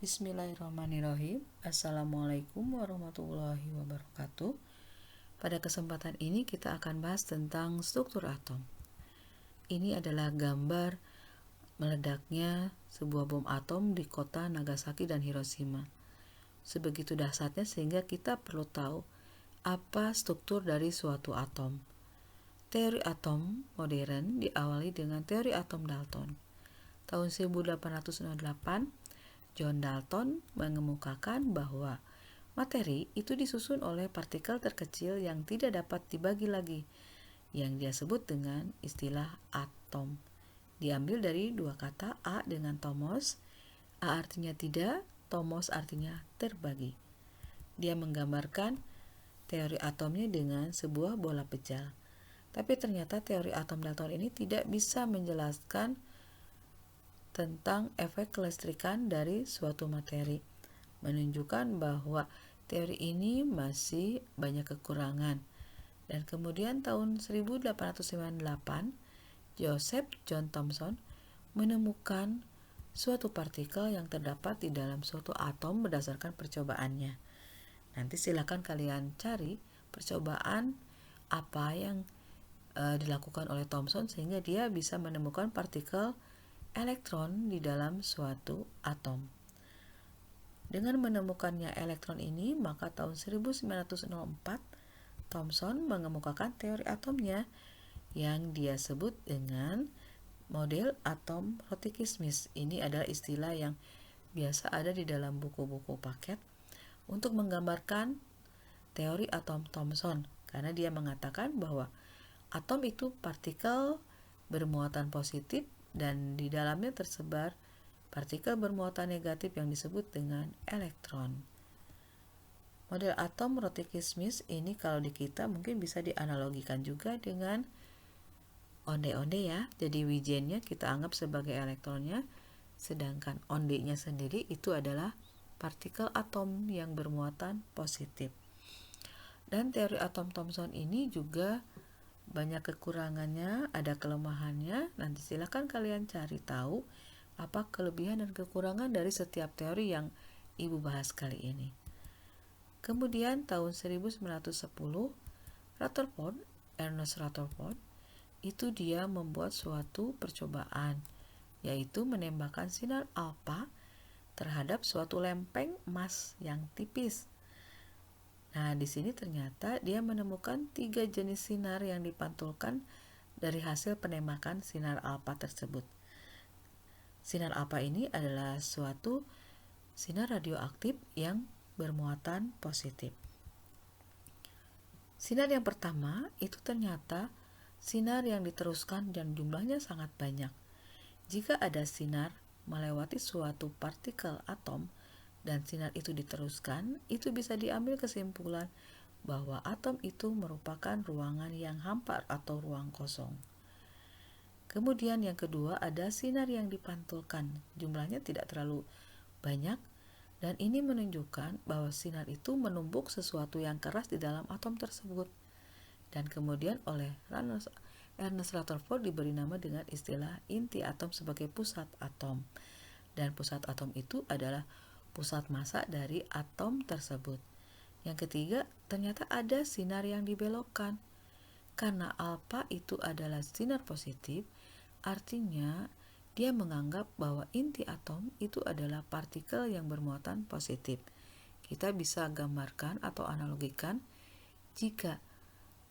Bismillahirrahmanirrahim. Assalamualaikum warahmatullahi wabarakatuh. Pada kesempatan ini kita akan bahas tentang struktur atom. Ini adalah gambar meledaknya sebuah bom atom di kota Nagasaki dan Hiroshima. Sebegitu dahsyatnya sehingga kita perlu tahu apa struktur dari suatu atom. Teori atom modern diawali dengan teori atom Dalton. Tahun 1808, John Dalton mengemukakan bahwa materi itu disusun oleh partikel terkecil yang tidak dapat dibagi lagi, yang dia sebut dengan istilah atom. Diambil dari dua kata, a dengan tomos. A artinya tidak, tomos artinya terbagi. Dia menggambarkan teori atomnya dengan sebuah bola pejal. Tapi ternyata teori atom Dalton ini tidak bisa menjelaskan tentang efek kelistrikan dari suatu materi, menunjukkan bahwa teori ini masih banyak kekurangan. Dan kemudian tahun 1898, Joseph John Thomson menemukan suatu partikel yang terdapat di dalam suatu atom berdasarkan percobaannya. Nanti silakan kalian cari percobaan apa yang dilakukan oleh Thomson sehingga dia bisa menemukan partikel elektron di dalam suatu atom. Dengan menemukannya elektron ini, maka tahun 1904 Thomson mengemukakan teori atomnya yang dia sebut dengan model atom Rotkismus. Ini adalah istilah yang biasa ada di dalam buku-buku paket untuk menggambarkan teori atom Thomson, karena dia mengatakan bahwa atom itu partikel bermuatan positif dan di dalamnya tersebar partikel bermuatan negatif yang disebut dengan elektron. Model atom Rotkismus ini kalau di kita mungkin bisa dianalogikan juga dengan onde-onde ya. Jadi wijennya kita anggap sebagai elektronnya, sedangkan ondenya sendiri itu adalah partikel atom yang bermuatan positif. Dan teori atom Thomson ini juga banyak kekurangannya, ada kelemahannya. Nanti silakan kalian cari tahu apa kelebihan dan kekurangan dari setiap teori yang Ibu bahas kali ini. Kemudian tahun 1910, Ernest Rutherford itu dia membuat suatu percobaan, yaitu menembakkan sinar alfa terhadap suatu lempeng emas yang tipis. Nah, di sini ternyata dia menemukan 3 jenis sinar yang dipantulkan dari hasil penembakan sinar alfa tersebut. Sinar alfa ini adalah suatu sinar radioaktif yang bermuatan positif. Sinar yang pertama itu ternyata sinar yang diteruskan dan jumlahnya sangat banyak. Jika ada sinar melewati suatu partikel atom, dan sinar itu diteruskan, itu bisa diambil kesimpulan bahwa atom itu merupakan ruangan yang hampa atau ruang kosong. Kemudian yang kedua ada sinar yang dipantulkan, jumlahnya tidak terlalu banyak, dan ini menunjukkan bahwa sinar itu menumbuk sesuatu yang keras di dalam atom tersebut. Dan kemudian oleh Ernest Rutherford diberi nama dengan istilah inti atom sebagai pusat atom. Dan pusat atom itu adalah pusat massa dari atom tersebut. Yang ketiga, ternyata ada sinar yang dibelokkan. Karena alfa itu adalah sinar positif, artinya dia menganggap bahwa inti atom itu adalah partikel yang bermuatan positif. Kita bisa gambarkan atau analogikan jika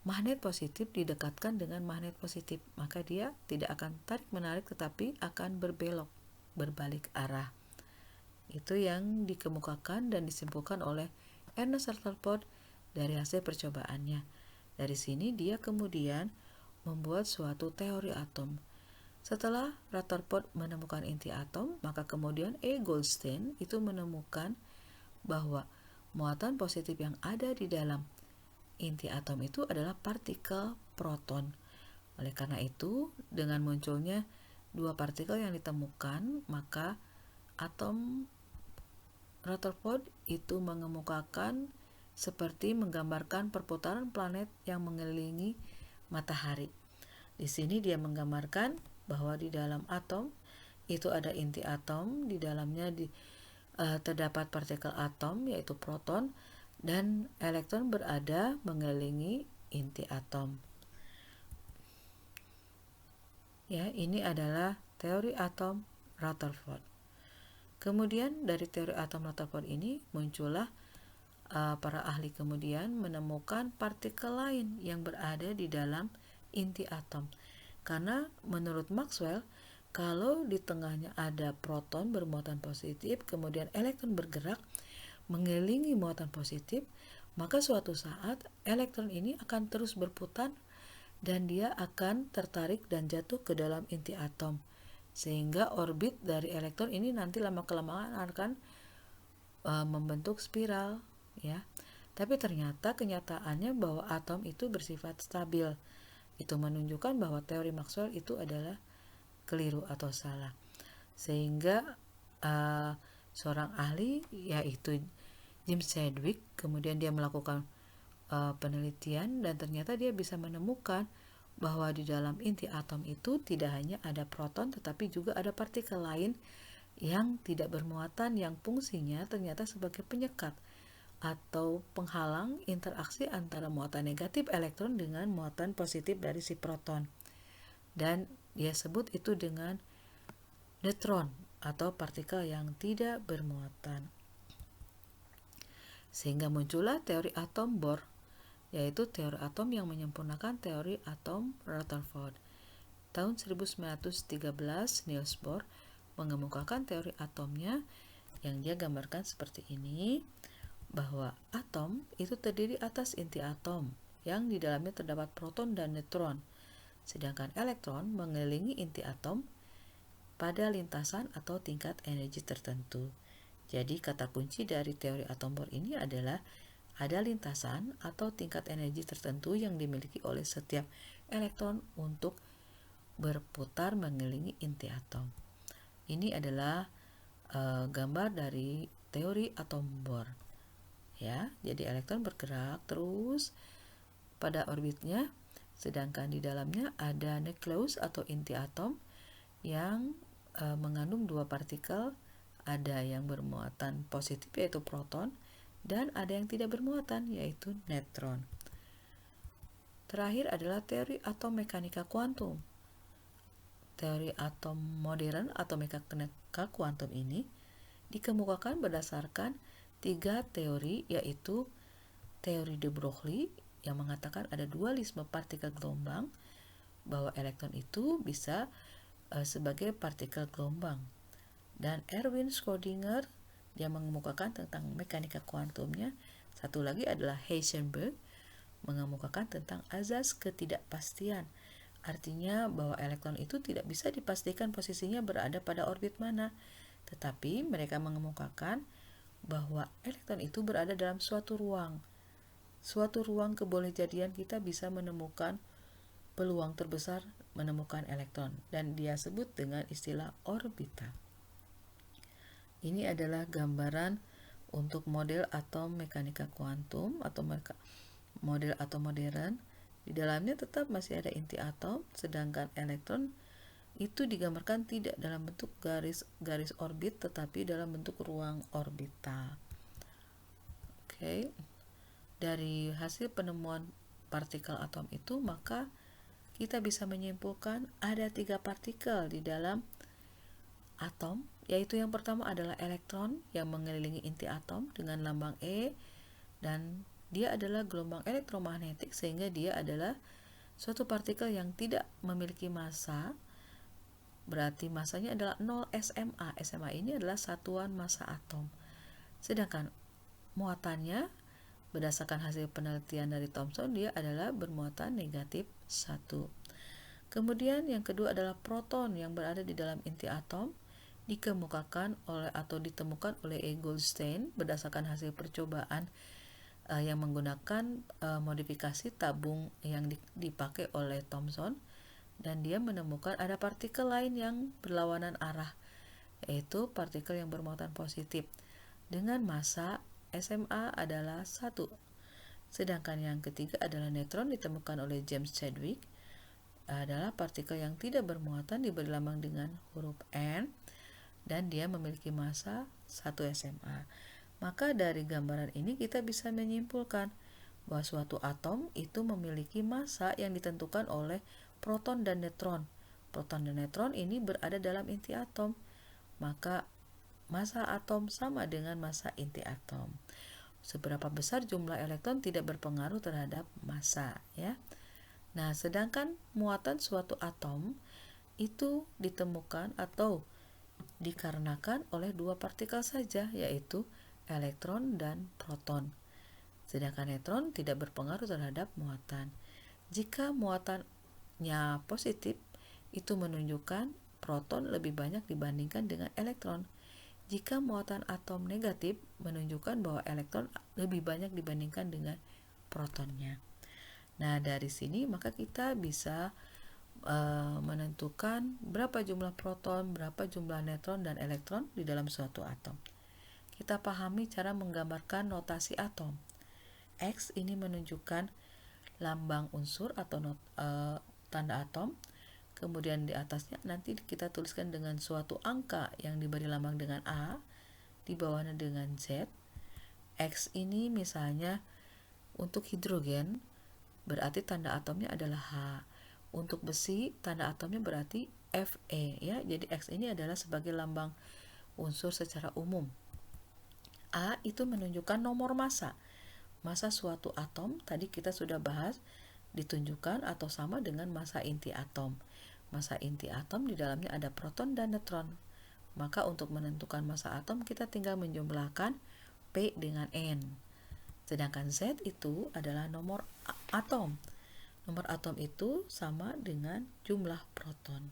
magnet positif didekatkan dengan magnet positif, maka dia tidak akan tarik-menarik tetapi akan berbalik arah. Itu yang dikemukakan dan disimpulkan oleh Ernest Rutherford dari hasil percobaannya. Dari sini dia kemudian membuat suatu teori atom. Setelah Rutherford menemukan inti atom, maka kemudian E. Goldstein itu menemukan bahwa muatan positif yang ada di dalam inti atom itu adalah partikel proton. Oleh karena itu, dengan munculnya dua partikel yang ditemukan, maka atom Rutherford itu mengemukakan seperti menggambarkan perputaran planet yang mengelilingi matahari. Di sini dia menggambarkan bahwa di dalam atom itu ada inti atom, di dalamnya terdapat partikel atom yaitu proton dan elektron berada mengelilingi inti atom. Ya, ini adalah teori atom Rutherford. Kemudian dari teori atom Rutherford ini muncullah para ahli kemudian menemukan partikel lain yang berada di dalam inti atom. Karena menurut Maxwell, kalau di tengahnya ada proton bermuatan positif, kemudian elektron bergerak mengelilingi muatan positif, maka suatu saat elektron ini akan terus berputar dan dia akan tertarik dan jatuh ke dalam inti atom, sehingga orbit dari elektron ini nanti lama-kelamaan akan membentuk spiral, ya. Tapi ternyata kenyataannya bahwa atom itu bersifat stabil. Itu menunjukkan bahwa teori Maxwell itu adalah keliru atau salah, sehingga seorang ahli yaitu James Chadwick kemudian dia melakukan penelitian dan ternyata dia bisa menemukan bahwa di dalam inti atom itu tidak hanya ada proton tetapi juga ada partikel lain yang tidak bermuatan yang fungsinya ternyata sebagai penyekat atau penghalang interaksi antara muatan negatif elektron dengan muatan positif dari si proton, dan dia sebut itu dengan neutron atau partikel yang tidak bermuatan. Sehingga muncullah teori atom Bohr, yaitu teori atom yang menyempurnakan teori atom Rutherford. Tahun 1913 Niels Bohr mengemukakan teori atomnya yang dia gambarkan seperti ini, bahwa atom itu terdiri atas inti atom yang di dalamnya terdapat proton dan neutron, sedangkan elektron mengelilingi inti atom pada lintasan atau tingkat energi tertentu. Jadi kata kunci dari teori atom Bohr ini adalah ada lintasan atau tingkat energi tertentu yang dimiliki oleh setiap elektron untuk berputar mengelilingi inti atom. Ini adalah gambar dari teori atom Bohr. Ya, jadi elektron bergerak terus pada orbitnya, sedangkan di dalamnya ada nukleus atau inti atom yang mengandung dua partikel, ada yang bermuatan positif yaitu proton dan ada yang tidak bermuatan yaitu neutron. Terakhir adalah teori atom mekanika kuantum. Teori atom modern atau mekanika kuantum ini dikemukakan berdasarkan tiga teori, yaitu teori de Broglie yang mengatakan ada dualisme partikel gelombang, bahwa elektron itu bisa sebagai partikel gelombang, dan Erwin Schrödinger dia mengemukakan tentang mekanika kuantumnya. Satu lagi adalah Heisenberg mengemukakan tentang azas ketidakpastian, artinya bahwa elektron itu tidak bisa dipastikan posisinya berada pada orbit mana, tetapi mereka mengemukakan bahwa elektron itu berada dalam suatu ruang kebolehjadian kita bisa menemukan peluang terbesar menemukan elektron, dan dia sebut dengan istilah orbital. Ini adalah gambaran untuk model atom mekanika kuantum atau model atom modern. Di dalamnya tetap masih ada inti atom, sedangkan elektron itu digambarkan tidak dalam bentuk garis orbit tetapi dalam bentuk ruang orbital. Oke. Dari hasil penemuan partikel atom itu, maka kita bisa menyimpulkan ada 3 partikel di dalam atom, yaitu yang pertama adalah elektron yang mengelilingi inti atom dengan lambang E, dan dia adalah gelombang elektromagnetik sehingga dia adalah suatu partikel yang tidak memiliki massa, berarti massanya adalah 0 SMA. SMA ini adalah satuan massa atom. Sedangkan muatannya berdasarkan hasil penelitian dari Thomson dia adalah bermuatan negatif 1. Kemudian yang kedua adalah proton yang berada di dalam inti atom, ditemukan oleh E. Goldstein berdasarkan hasil percobaan yang menggunakan modifikasi tabung yang dipakai oleh Thomson, dan dia menemukan ada partikel lain yang berlawanan arah, yaitu partikel yang bermuatan positif dengan massa SMA adalah 1. Sedangkan yang ketiga adalah neutron ditemukan oleh James Chadwick, adalah partikel yang tidak bermuatan diberi lambang dengan huruf N, dan dia memiliki massa 1 SMA. Maka dari gambaran ini kita bisa menyimpulkan bahwa suatu atom itu memiliki massa yang ditentukan oleh proton dan neutron. Proton dan neutron ini berada dalam inti atom. Maka massa atom sama dengan massa inti atom. Seberapa besar jumlah elektron tidak berpengaruh terhadap massa, ya. Nah, sedangkan muatan suatu atom itu ditemukan atau dikarenakan oleh dua partikel saja, yaitu elektron dan proton. Sedangkan neutron tidak berpengaruh terhadap muatan. Jika muatannya positif, itu menunjukkan proton lebih banyak dibandingkan dengan elektron. Jika muatan atom negatif, menunjukkan bahwa elektron lebih banyak dibandingkan dengan protonnya. Nah, dari sini maka kita bisa menentukan berapa jumlah proton, berapa jumlah neutron dan elektron di dalam suatu atom. Kita pahami cara menggambarkan notasi atom. X ini menunjukkan lambang unsur atau tanda atom. Kemudian di atasnya nanti kita tuliskan dengan suatu angka yang diberi lambang dengan A, di bawahnya dengan Z. X ini misalnya untuk hidrogen berarti tanda atomnya adalah H. Untuk besi tanda atomnya berarti Fe, ya. Jadi X ini adalah sebagai lambang unsur secara umum. A itu menunjukkan nomor massa. Massa suatu atom tadi kita sudah bahas ditunjukkan atau sama dengan massa inti atom. Massa inti atom di dalamnya ada proton dan neutron. Maka untuk menentukan massa atom kita tinggal menjumlahkan P dengan N. Sedangkan Z itu adalah nomor atom. Nomor atom itu sama dengan jumlah proton.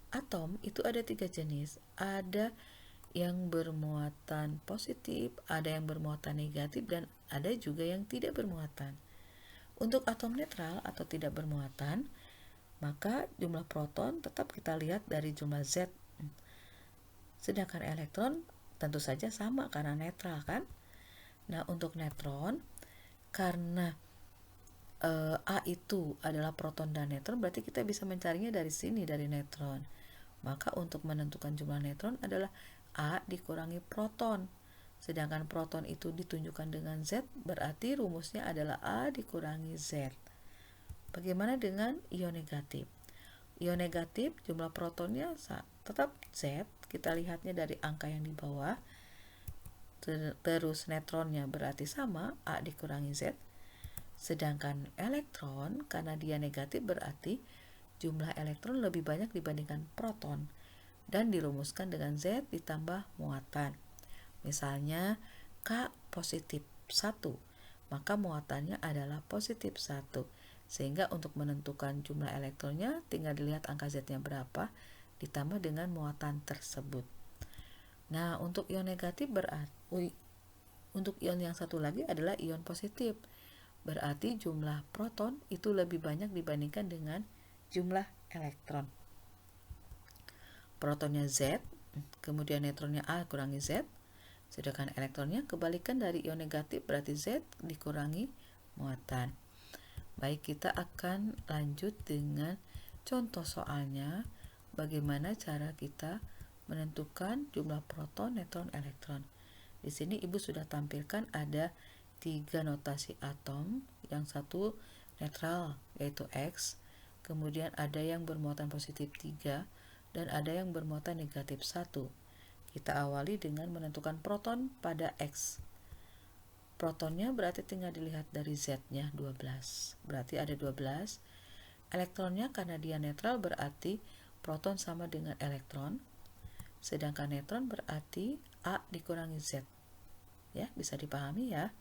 Atom itu ada 3 jenis. Ada yang bermuatan positif, ada yang bermuatan negatif, dan ada juga yang tidak bermuatan. Untuk atom netral atau tidak bermuatan, maka jumlah proton tetap kita lihat dari jumlah Z. Sedangkan elektron tentu saja sama karena netral, kan? Nah, untuk neutron, karena A itu adalah proton dan neutron, berarti kita bisa mencarinya dari sini, dari neutron. Maka untuk menentukan jumlah neutron adalah A dikurangi proton. Sedangkan proton itu ditunjukkan dengan Z, berarti rumusnya adalah A dikurangi Z. Bagaimana dengan ion negatif? Ion negatif jumlah protonnya tetap Z, kita lihatnya dari angka yang di bawah. Terus neutronnya berarti sama, A dikurangi Z. Sedangkan elektron, karena dia negatif berarti jumlah elektron lebih banyak dibandingkan proton, dan dirumuskan dengan Z ditambah muatan. Misalnya K positif 1, maka muatannya adalah positif 1. Sehingga untuk menentukan jumlah elektronnya tinggal dilihat angka Z-nya berapa ditambah dengan muatan tersebut. Nah, untuk ion negatif untuk ion yang satu lagi adalah ion positif. Berarti jumlah proton itu lebih banyak dibandingkan dengan jumlah elektron. Protonnya Z, kemudian neutronnya A kurangi Z, sedangkan elektronnya kebalikan dari ion negatif, berarti Z dikurangi muatan. Baik, kita akan lanjut dengan contoh soalnya, bagaimana cara kita menentukan jumlah proton, neutron, elektron. Di sini Ibu sudah tampilkan ada 3 notasi atom, yang satu netral yaitu X, kemudian ada yang bermuatan positif 3, dan ada yang bermuatan negatif 1. Kita awali dengan menentukan proton pada X. Protonnya berarti tinggal dilihat dari Z-nya 12, berarti ada 12. Elektronnya karena dia netral berarti proton sama dengan elektron, sedangkan neutron berarti A dikurangi Z. Ya, bisa dipahami ya.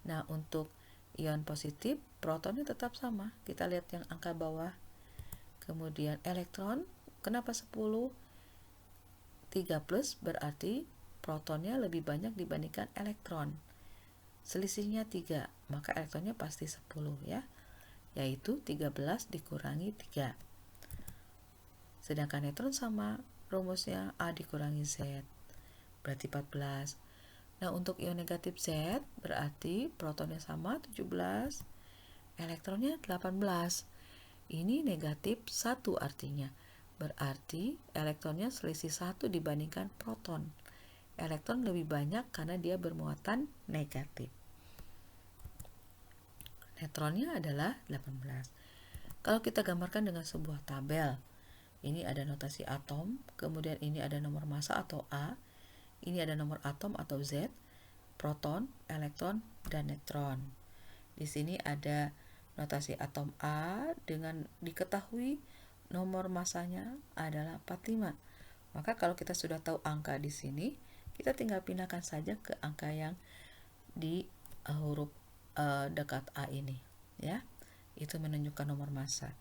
Nah, untuk ion positif, protonnya tetap sama. Kita lihat yang angka bawah. Kemudian elektron, kenapa 10? 3 plus berarti protonnya lebih banyak dibandingkan elektron. Selisihnya 3, maka elektronnya pasti 10 ya. Yaitu 13 dikurangi 3. Sedangkan neutron sama, rumusnya A dikurangi Z. Berarti 14. Nah, untuk ion negatif Z berarti protonnya sama 17, elektronnya 18. Ini negatif 1 artinya. berarti elektronnya selisih 1 dibandingkan proton. Elektron lebih banyak karena dia bermuatan negatif. Neutronnya adalah 18. Kalau kita gambarkan dengan sebuah tabel, ini ada notasi atom, kemudian ini ada nomor massa atau A, ini ada nomor atom atau Z, proton, elektron, dan neutron. Di sini ada notasi atom A dengan diketahui nomor massanya adalah 45. Maka kalau kita sudah tahu angka di sini, kita tinggal pindahkan saja ke angka yang di huruf dekat A ini, ya. Itu menunjukkan nomor massa.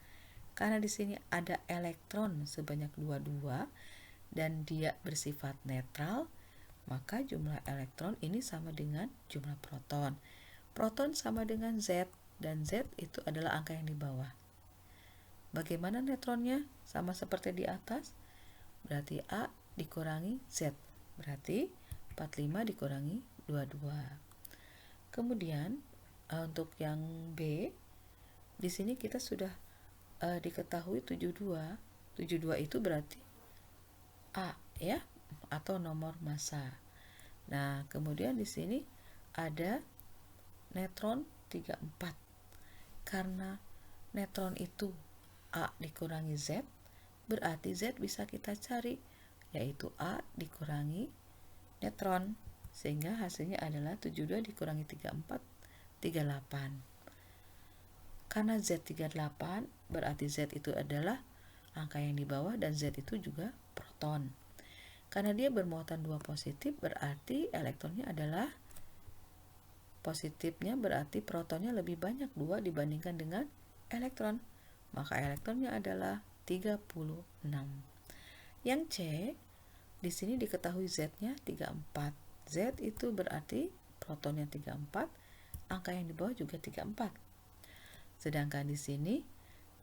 Karena di sini ada elektron sebanyak 22 dan dia bersifat netral, maka jumlah elektron ini sama dengan jumlah proton. Proton sama dengan Z, dan Z itu adalah angka yang di bawah. Bagaimana neutronnya? Sama seperti di atas, berarti A dikurangi Z, berarti 45 dikurangi 22. Kemudian untuk yang B, di sini kita sudah diketahui 72. 72 itu berarti A, ya, atau nomor massa. Nah, kemudian di sini ada neutron 34. Karena neutron itu A dikurangi Z, berarti Z bisa kita cari, yaitu A dikurangi neutron, sehingga hasilnya adalah 72 dikurangi 34, 38. Karena Z 38, berarti Z itu adalah angka yang di bawah dan Z itu juga proton. Karena dia bermuatan 2 positif, berarti elektronnya adalah positifnya, berarti protonnya lebih banyak 2 dibandingkan dengan elektron. Maka elektronnya adalah 36. Yang C, di sini diketahui Z-nya 34. Z itu berarti protonnya 34, angka yang di bawah juga 34. Sedangkan di sini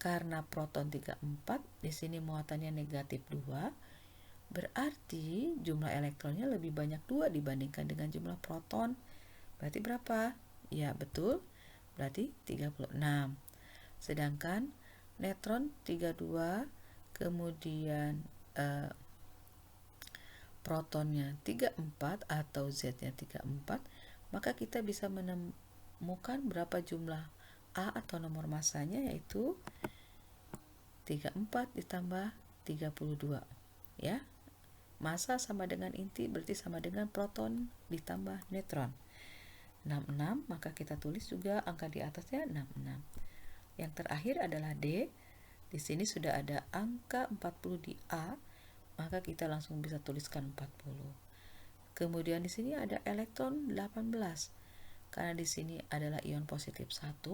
karena proton 34, di sini muatannya negatif 2, berarti jumlah elektronnya lebih banyak 2 dibandingkan dengan jumlah proton. Berarti berapa? Ya, betul. Berarti 36. Sedangkan neutron 32, kemudian protonnya 34 atau Z-nya 34, maka kita bisa menemukan berapa jumlah A atau nomor massanya, yaitu 34 ditambah 32, ya. Massa sama dengan inti, berarti sama dengan proton ditambah neutron. 66, maka kita tulis juga angka di atasnya 66. Yang terakhir adalah D. Di sini sudah ada angka 40 di A, maka kita langsung bisa tuliskan 40. Kemudian di sini ada elektron 18. Karena di sini adalah ion positif 1,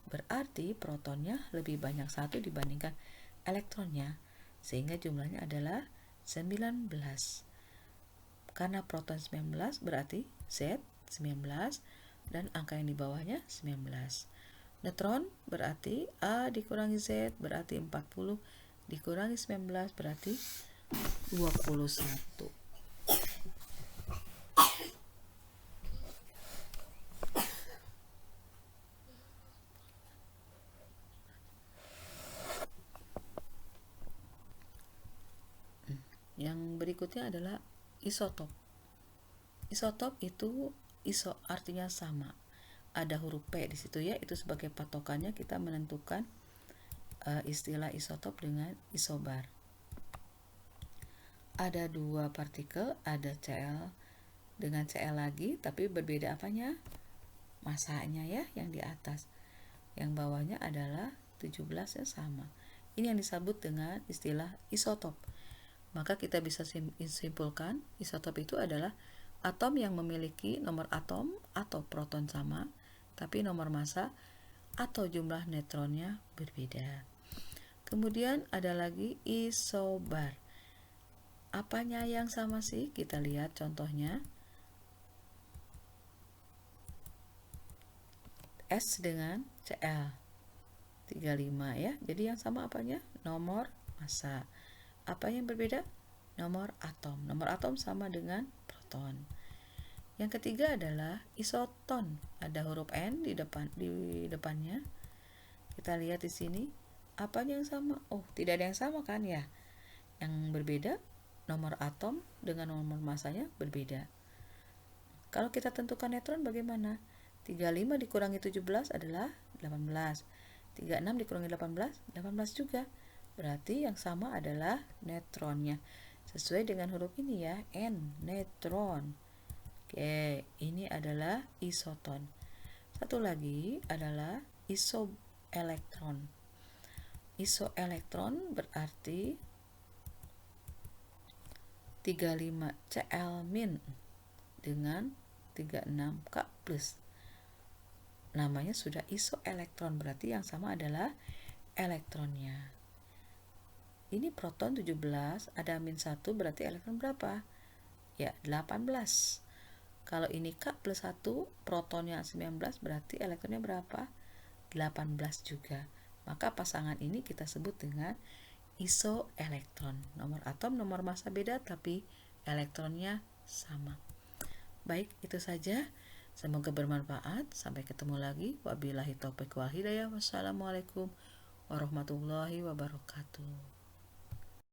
berarti protonnya lebih banyak 1 dibandingkan elektronnya, sehingga jumlahnya adalah 19. Karena proton 19, berarti Z 19 dan angka yang di bawahnya 19. Neutron berarti A dikurangi Z berarti 40 dikurangi 19 berarti 21. Yang berikutnya adalah isotop. Isotop itu iso artinya sama. Ada huruf P di situ, ya, itu sebagai patokannya kita menentukan istilah isotop dengan isobar. Ada 2 partikel, ada Cl dengan Cl lagi, tapi berbeda apanya? Masanya, ya, yang di atas. Yang bawahnya adalah 17, ya, sama. Ini yang disebut dengan istilah isotop. Maka kita bisa simpulkan isotop itu adalah atom yang memiliki nomor atom atau proton sama, tapi nomor massa atau jumlah neutronnya berbeda. Kemudian ada lagi isobar. Apanya yang sama sih? Kita lihat contohnya. S dengan Cl 35, ya. Jadi yang sama apanya? Nomor massa. Apa yang berbeda? Nomor atom. Nomor atom sama dengan proton. Yang ketiga adalah isoton. Ada huruf N di depannya. Kita lihat di sini, apanya yang sama? Oh, tidak ada yang sama kan, ya. yang berbeda, nomor atom dengan nomor masanya berbeda. Kalau kita tentukan neutron bagaimana? 35 dikurangi 17 adalah 18. 36 dikurangi 18, 18 juga. Berarti yang sama adalah neutronnya. Sesuai dengan huruf ini ya, N, neutron. Oke, ini adalah isoton. Satu lagi adalah isoelektron. Isoelektron berarti 35 Cl- dengan 36 K+. Namanya sudah isoelektron, berarti yang sama adalah elektronnya. Ini proton 17, ada -1, berarti elektron berapa? Ya, 18. Kalau ini K+1, protonnya 19, berarti elektronnya berapa? 18 juga. Maka pasangan ini kita sebut dengan isoelektron. Nomor atom, nomor massa beda, tapi elektronnya sama. Baik, itu saja. Semoga bermanfaat. Sampai ketemu lagi. Wabillahi taufiq wal hidayah. Wassalamualaikum warahmatullahi wabarakatuh.